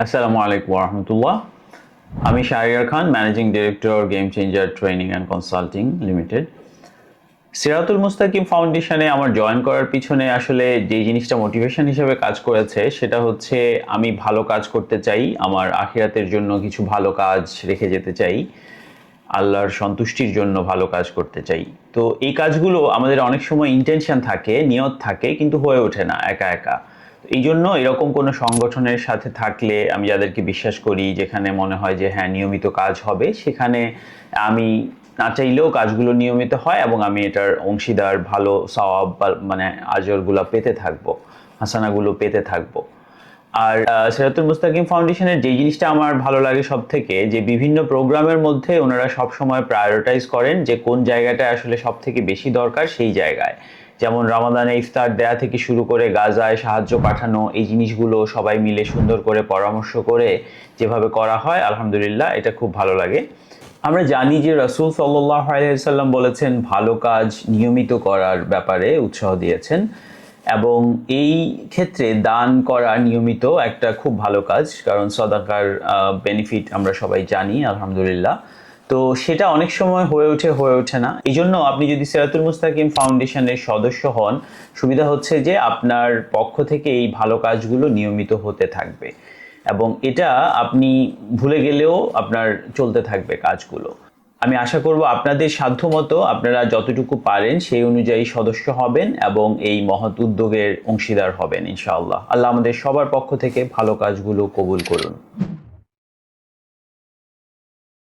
আসসালামু আলাইকুম রহমতুল্লাহ। আমি Shahriar Khan, managing director, game changer training and consulting limited. Siratul Mustakim ফাউন্ডেশনে আমার জয়েন করার পিছনে আসলে যে জিনিসটা মোটিভেশন হিসেবে কাজ করেছে সেটা হচ্ছে আমি ভালো কাজ করতে চাই, আমার আখিরাতের জন্য কিছু ভালো কাজ রেখে যেতে চাই, আল্লাহর সন্তুষ্টির জন্য ভালো কাজ করতে চাই। তো এই কাজগুলো আমাদের অনেক সময় ইন্টেনশন থাকে, নিয়ত থাকে, কিন্তু হয়ে ওঠে না একা একা। এই জন্য এরকম কোনো সংগঠনের সাথে থাকলে, আমি যাদেরকে বিশ্বাস করি, যেখানে মনে হয় যে হ্যাঁ নিয়মিত কাজ হবে, সেখানে আমি না চাইলেও কাজগুলো নিয়মিত হয় এবং আমি এটার অংশীদার, ভালো সওয়াব মানে আজরগুলো পেতে থাকবো, হাসানাগুলো পেতে থাকবো। আর সিরাতুল মুস্তাকিম ফাউন্ডেশনের যে জিনিসটা আমার ভালো লাগে সব থেকে, যে বিভিন্ন প্রোগ্রামের মধ্যে ওনারা সব সময় প্রায়োরিটাইজ করেন যে কোন জায়গাটা আসলে সব থেকে বেশি দরকার সেই জায়গায়। যেমন রমাদানে ইফতার দেয়া থেকে শুরু করে গাজায় সাহায্য পাঠানো, এই জিনিসগুলো সবাই মিলে সুন্দর করে পরামর্শ করে যেভাবে করা হয়, আলহামদুলিল্লাহ এটা খুব ভালো লাগে। আমরা জানি যে রাসূল সাল্লাল্লাহু আলাইহি ওয়াসাল্লাম বলেছেন ভালো কাজ নিয়মিত করার ব্যাপারে উৎসাহ দিয়েছেন, এবং এই ক্ষেত্রে দান করা নিয়মিত একটা খুব ভালো কাজ, কারণ সাদাকার বেনিফিট আমরা সবাই জানি আলহামদুলিল্লাহ। তো সেটা অনেক সময় হয়ে ওঠে না। এই জন্য আপনি যদি সিরাতুল মুস্তাকিম ফাউন্ডেশনের সদস্য হন, সুবিধা হচ্ছে যে আপনার পক্ষ থেকে এই ভালো কাজগুলো নিয়মিত হতে থাকবে, এবং এটা আপনি ভুলে গেলেও আপনার চলতে থাকবে কাজগুলো। আমি আশা করব আপনাদের সাধ্যমতো আপনারা যতটুকু পারেন সেই অনুযায়ী সদস্য হবেন এবং এই মহৎ উদ্যোগের অংশীদার হবেন ইনশাআল্লাহ। আল্লাহ আমাদের সবার পক্ষ থেকে ভালো কাজগুলো কবুল করুন।